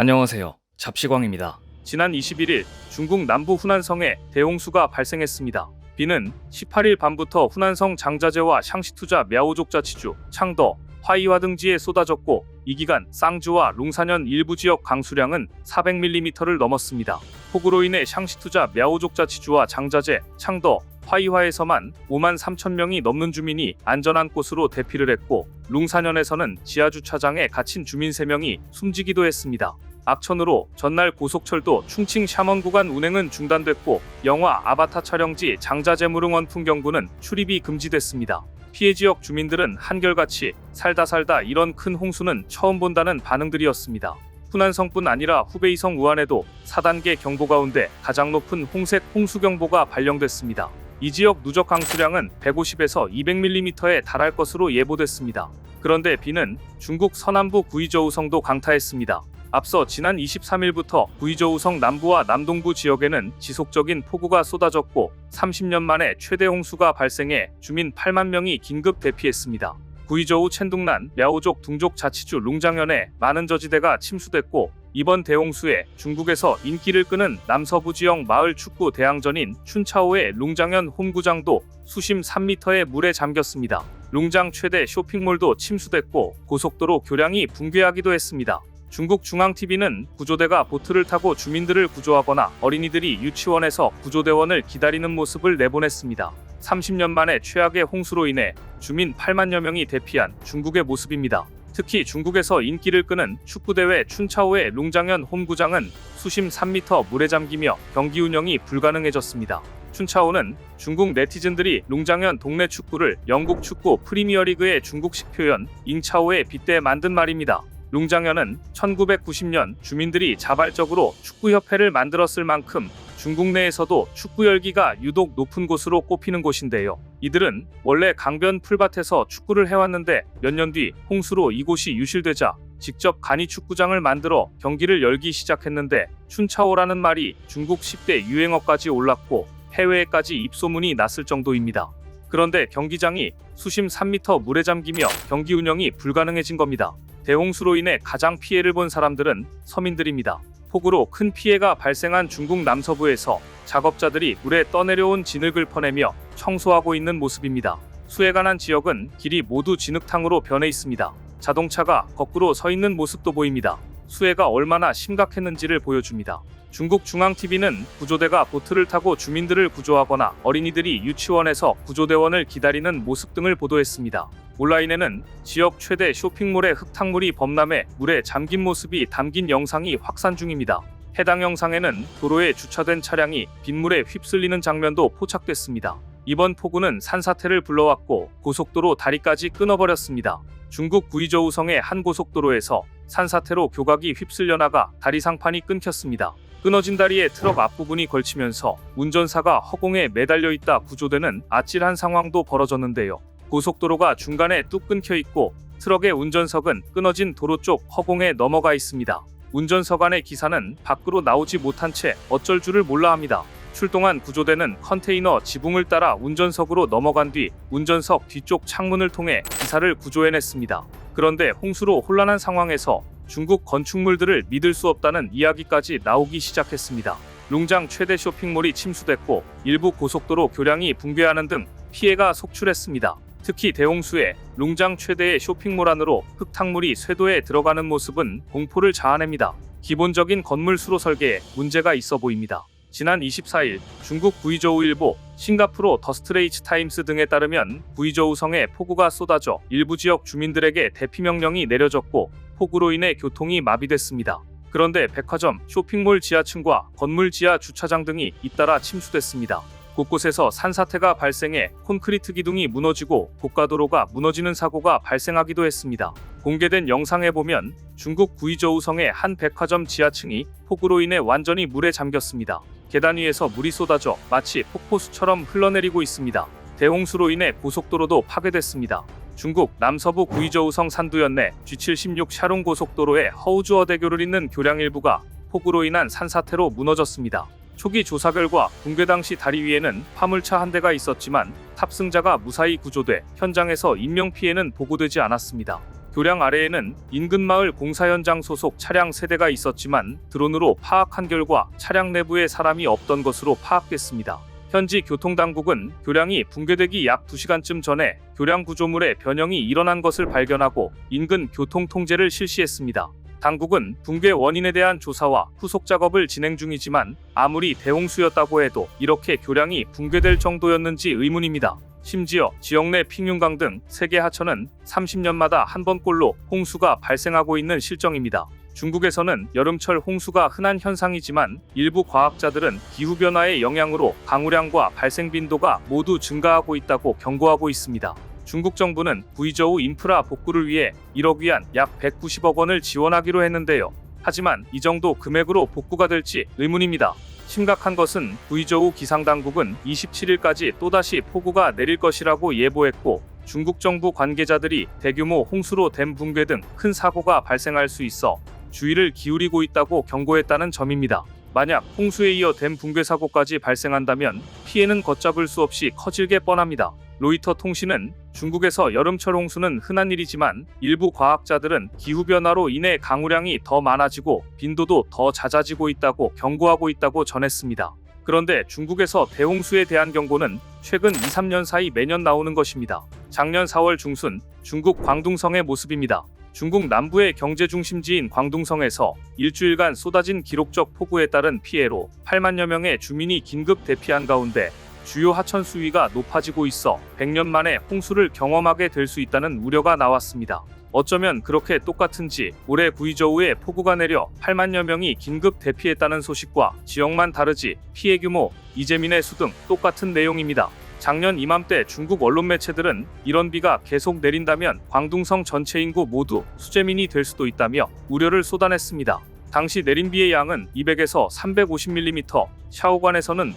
안녕하세요. 잡시광입니다. 지난 21일 중국 남부 후난성에 대홍수가 발생했습니다. 비는 18일 밤부터 후난성 장자제와 샹시투자 мя오족 자치주, 창더, 화이화 등지에 쏟아졌고 이 기간 쌍주와 룽사년 일부 지역 강수량은 400mm를 넘었습니다. 폭우로 인해 샹시투자 мя오족 자치주와 장자제, 창더, 화이화에서만 5만 3천 명이 넘는 주민이 안전한 곳으로 대피를 했고 룽사년에서는 지하주차장에 갇힌 주민 3명이 숨지기도 했습니다. 악천후로 전날 고속철도 충칭 샤먼 구간 운행은 중단됐고 영화 아바타 촬영지 장자제 무릉원 풍경구는 출입이 금지됐습니다. 피해 지역 주민들은 한결같이 살다 이런 큰 홍수는 처음 본다는 반응들이었습니다. 후난성뿐 아니라 후베이성 우한에도 4단계 경보 가운데 가장 높은 홍색 홍수경보가 발령됐습니다. 이 지역 누적 강수량은 150에서 200mm에 달할 것으로 예보됐습니다. 그런데 비는 중국 서남부 구이저우성도 강타했습니다. 앞서 지난 23일부터 구이저우성 남부와 남동부 지역에는 지속적인 폭우가 쏟아졌고 30년 만에 최대 홍수가 발생해 주민 8만 명이 긴급 대피했습니다. 구이저우 첸둥난, мя오족 둥족 자치주 룽장현에 많은 저지대가 침수됐고 이번 대홍수에 중국에서 인기를 끄는 남서부 지역 마을 축구 대항전인 춘차오의 룽장현 홈구장도 수심 3m의 물에 잠겼습니다. 룽장 최대 쇼핑몰도 침수됐고 고속도로 교량이 붕괴하기도 했습니다. 중국 중앙TV는 구조대가 보트를 타고 주민들을 구조하거나 어린이들이 유치원에서 구조대원을 기다리는 모습을 내보냈습니다. 30년 만에 최악의 홍수로 인해 주민 8만여 명이 대피한 중국의 모습입니다. 특히 중국에서 인기를 끄는 축구대회 춘차오의 룽장현 홈구장은 수심 3m 물에 잠기며 경기 운영이 불가능해졌습니다. 춘차오는 중국 네티즌들이 룽장현 동네 축구를 영국 축구 프리미어리그의 중국식 표현 잉차오에 빗대 만든 말입니다. 룽장현은 1990년 주민들이 자발적으로 축구협회를 만들었을 만큼 중국 내에서도 축구 열기가 유독 높은 곳으로 꼽히는 곳인데요. 이들은 원래 강변 풀밭에서 축구를 해왔는데 몇 년 뒤 홍수로 이곳이 유실되자 직접 간이 축구장을 만들어 경기를 열기 시작했는데 춘차오라는 말이 중국 10대 유행어까지 올랐고 해외에까지 입소문이 났을 정도입니다. 그런데 경기장이 수심 3m 물에 잠기며 경기 운영이 불가능해진 겁니다. 대홍수로 인해 가장 피해를 본 사람들은 서민들입니다. 폭우로 큰 피해가 발생한 중국 남서부에서 작업자들이 물에 떠내려온 진흙을 퍼내며 청소하고 있는 모습입니다. 수해 관한 지역은 길이 모두 진흙탕으로 변해 있습니다. 자동차가 거꾸로 서 있는 모습도 보입니다. 수해가 얼마나 심각했는지를 보여줍니다. 중국 중앙TV는 구조대가 보트를 타고 주민들을 구조하거나 어린이들이 유치원에서 구조대원을 기다리는 모습 등을 보도했습니다. 온라인에는 지역 최대 쇼핑몰의 흙탕물이 범람해 물에 잠긴 모습이 담긴 영상이 확산 중입니다. 해당 영상에는 도로에 주차된 차량이 빗물에 휩쓸리는 장면도 포착됐습니다. 이번 폭우는 산사태를 불러왔고 고속도로 다리까지 끊어버렸습니다. 중국 구이저우성의 한 고속도로에서 산사태로 교각이 휩쓸려 나가 다리 상판이 끊겼습니다. 끊어진 다리에 트럭 앞부분이 걸치면서 운전사가 허공에 매달려 있다 구조되는 아찔한 상황도 벌어졌는데요. 고속도로가 중간에 뚝 끊겨 있고 트럭의 운전석은 끊어진 도로 쪽 허공에 넘어가 있습니다. 운전석 안의 기사는 밖으로 나오지 못한 채 어쩔 줄을 몰라 합니다. 출동한 구조대는 컨테이너 지붕을 따라 운전석으로 넘어간 뒤 운전석 뒤쪽 창문을 통해 기사를 구조해냈습니다. 그런데 홍수로 혼란한 상황에서 중국 건축물들을 믿을 수 없다는 이야기까지 나오기 시작했습니다. 룽장 최대 쇼핑몰이 침수됐고 일부 고속도로 교량이 붕괴하는 등 피해가 속출했습니다. 특히 대홍수에 룽장 최대의 쇼핑몰 안으로 흙탕물이 쇄도에 들어가는 모습은 공포를 자아냅니다. 기본적인 건물 수로 설계에 문제가 있어 보입니다. 지난 24일 중국 구이저우일보, 싱가포르 더 스트레이츠 타임스 등에 따르면 구이저우성에 폭우가 쏟아져 일부 지역 주민들에게 대피 명령이 내려졌고 폭우로 인해 교통이 마비됐습니다. 그런데 백화점, 쇼핑몰 지하층과 건물 지하 주차장 등이 잇따라 침수됐습니다. 곳곳에서 산사태가 발생해 콘크리트 기둥이 무너지고 고가도로가 무너지는 사고가 발생하기도 했습니다. 공개된 영상에 보면 중국 구이저우성의 한 백화점 지하층이 폭우로 인해 완전히 물에 잠겼습니다. 계단 위에서 물이 쏟아져 마치 폭포수처럼 흘러내리고 있습니다. 대홍수로 인해 고속도로도 파괴됐습니다. 중국 남서부 구이저우성 산두연내 G76 샤롱 고속도로의 허우주어대교를 잇는 교량 일부가 폭우로 인한 산사태로 무너졌습니다. 초기 조사 결과 붕괴 당시 다리 위에는 화물차 한 대가 있었지만 탑승자가 무사히 구조돼 현장에서 인명피해는 보고되지 않았습니다. 교량 아래에는 인근 마을 공사 현장 소속 차량 세대가 있었지만 드론으로 파악한 결과 차량 내부에 사람이 없던 것으로 파악됐습니다. 현지 교통당국은 교량이 붕괴되기 약 2시간쯤 전에 교량 구조물의 변형이 일어난 것을 발견하고 인근 교통 통제를 실시했습니다. 당국은 붕괴 원인에 대한 조사와 후속 작업을 진행 중이지만 아무리 대홍수였다고 해도 이렇게 교량이 붕괴될 정도였는지 의문입니다. 심지어 지역 내 핑윤강 등 세계 하천은 30년마다 한 번꼴로 홍수가 발생하고 있는 실정입니다. 중국에서는 여름철 홍수가 흔한 현상이지만 일부 과학자들은 기후변화의 영향으로 강우량과 발생 빈도가 모두 증가하고 있다고 경고하고 있습니다. 중국 정부는 구이저우 인프라 복구를 위해 1억 위안 약 190억 원을 지원하기로 했는데요. 하지만 이 정도 금액으로 복구가 될지 의문입니다. 심각한 것은 구이저우 기상당국은 27일까지 또다시 폭우가 내릴 것이라고 예보했고 중국 정부 관계자들이 대규모 홍수로 댐 붕괴 등 큰 사고가 발생할 수 있어 주의를 기울이고 있다고 경고했다는 점입니다. 만약 홍수에 이어 댐 붕괴 사고까지 발생한다면 피해는 걷잡을 수 없이 커질 게 뻔합니다. 로이터 통신은 중국에서 여름철 홍수는 흔한 일이지만 일부 과학자들은 기후변화로 인해 강우량이 더 많아지고 빈도도 더 잦아지고 있다고 경고하고 있다고 전했습니다. 그런데 중국에서 대홍수에 대한 경고는 최근 2-3년 사이 매년 나오는 것입니다. 작년 4월 중순 중국 광둥성의 모습입니다. 중국 남부의 경제 중심지인 광둥성에서 일주일간 쏟아진 기록적 폭우에 따른 피해로 8만여 명의 주민이 긴급 대피한 가운데 주요 하천 수위가 높아지고 있어 100년 만에 홍수를 경험하게 될 수 있다는 우려가 나왔습니다. 어쩌면 그렇게 똑같은지 올해 구이저우에 폭우가 내려 8만여 명이 긴급 대피했다는 소식과 지역만 다르지 피해 규모, 이재민의 수 등 똑같은 내용입니다. 작년 이맘때 중국 언론 매체들은 이런 비가 계속 내린다면 광둥성 전체 인구 모두 수재민이 될 수도 있다며 우려를 쏟아냈습니다. 당시 내린 비의 양은 200에서 350mm, 샤오관에서는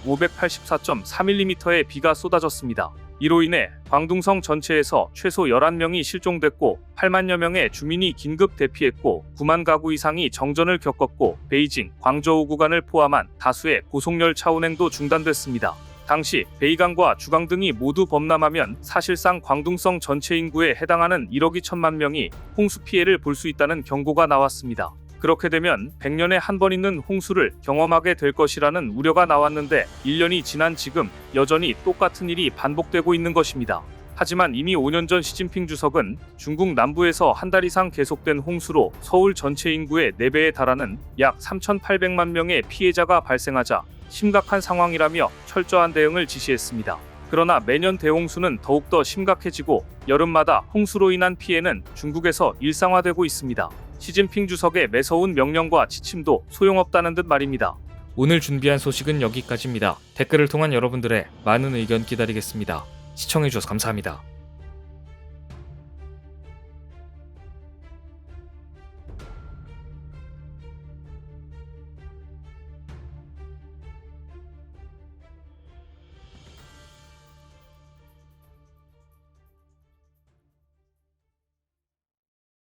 584.4mm의 비가 쏟아졌습니다. 이로 인해 광둥성 전체에서 최소 11명이 실종됐고 8만여 명의 주민이 긴급 대피했고 9만 가구 이상이 정전을 겪었고 베이징, 광저우 구간을 포함한 다수의 고속열차 운행도 중단됐습니다. 당시 베이강과 주강 등이 모두 범람하면 사실상 광둥성 전체 인구에 해당하는 1억 2천만 명이 홍수 피해를 볼 수 있다는 경고가 나왔습니다. 그렇게 되면 100년에 한 번 있는 홍수를 경험하게 될 것이라는 우려가 나왔는데 1년이 지난 지금 여전히 똑같은 일이 반복되고 있는 것입니다. 하지만 이미 5년 전 시진핑 주석은 중국 남부에서 한 달 이상 계속된 홍수로 서울 전체 인구의 4배에 달하는 약 3,800만 명의 피해자가 발생하자 심각한 상황이라며 철저한 대응을 지시했습니다. 그러나 매년 대홍수는 더욱더 심각해지고 여름마다 홍수로 인한 피해는 중국에서 일상화되고 있습니다. 시진핑 주석의 매서운 명령과 지침도 소용없다는 듯 말입니다. 오늘 준비한 소식은 여기까지입니다. 댓글을 통한 여러분들의 많은 의견 기다리겠습니다. 시청해주셔서 감사합니다.